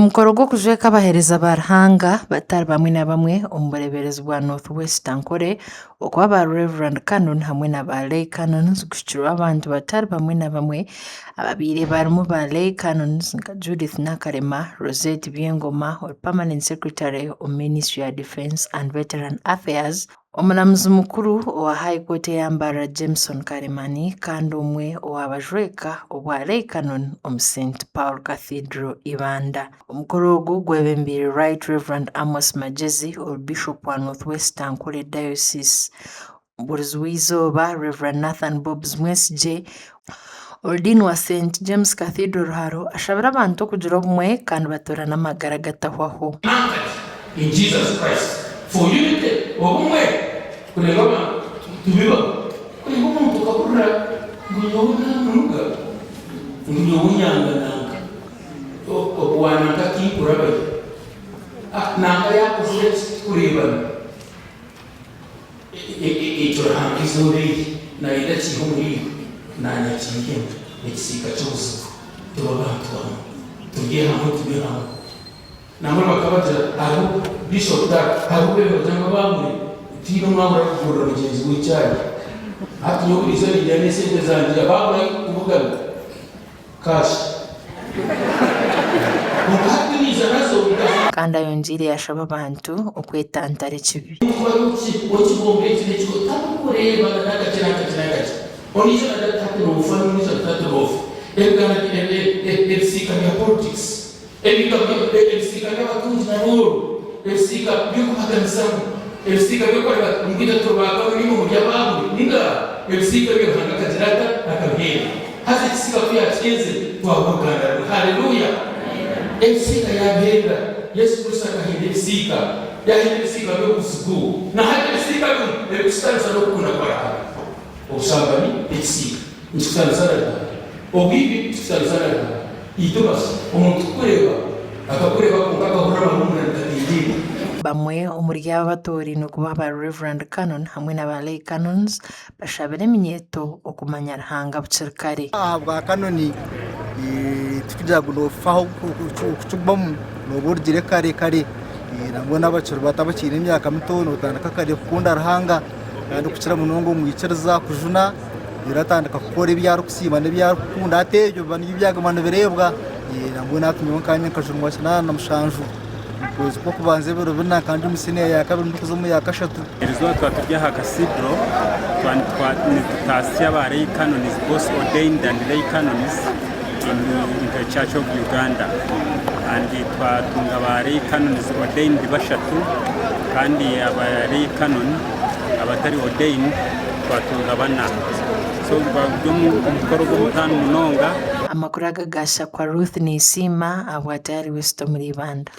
omukoro gw'okujweka abaheereza ba Ruhanga batari bamwe na bamwe omu bureeberezi bwa North West Ankole okuba ba Reverend Canon hamwe na ba Lay Canons kushukirwa abantu batari bamwe na bamwe ababaire barimu ba Lay Canons nka Judith Nakarema, Rosette Byengoma or Permanent Secretary of Ministry of Defence and Veteran Affairs, omulamuzi mukuru owa High Court eyambara Jameson Karemani kandi omwe ow'abajweka obwa Lay Canon omu St Paul Cathedral Ibanda. Omukoro ogwo gwebembire Right Reverend Amos Magezi or Bishop wa North West Ankole Diocese, omubuulizi w'izooba Reverend Nathan Bobs Mwesigye Ordin wa St James Cathedral Ruharo ashabira abantu okugira obumwe kandi batorana amagara gatahwaho. In Jesus Christ for unity obumwe kulegoma tubiba kulegoma tukakura ngiyona nuga ngiyobunyanga nanga okwana kati kurabaye nanga yakufure kuribana itorahanga izobiri na idakiho muri nanya kinge ekisika cyose tubabantu tugiye hamwe namwe bakabagira aho bishop da aho bebe cyangwa bamwe tino mwabura kugura mugenzi w'icyayi hati yo kuriza rijyane sente zanjye babura kuvugana kashi kandi ayongere yashaba abantu okwetantara ekibi Hallelujah. Efsika yabenda Yesu Kristo akahinde efsika yahinde efsika byo kusiku na hade efsika byo ekustana sana okuna kwa osabani efsika ekustana sana obibi ekustana sana itubas omuntu kureba akakureba kumpaka kuraba mu na tadindi bamwe omuri abatori nokuba ba Reverend Canon hamwe na ba Lay Canons bashabira eminyeto okumanya Ruhanga bukirikare bwa Canoni tukijya gufaho kucubamu n'uburyo kare nabwo n'abacuru batabakira imyaka mito n'utandika kare kukunda Ruhanga kandi kukira munongo mwiciriza kujuna iratandika gukora ibyaro kusima n'ibyakunda atejo bani ibyagamano birebwa nabwo natumye kanya kajunwa cyana namushanju kuzi ko kubanze bero bina kandi umusine ya kabiri ndukuzo mu ya kashatu irizo twatujya ha cathedral twatasiya ba Lay Canons both ordained and Lay Canons in the Church of Uganda, and twatunga ba Lay Canons ordained bashatu kandi aba Lay Canon abatari ordained twatunga bana so umukoro gw'umutano munonga amakuru agagasha kwa Ruth Nisima abwatari West muri Ibanda.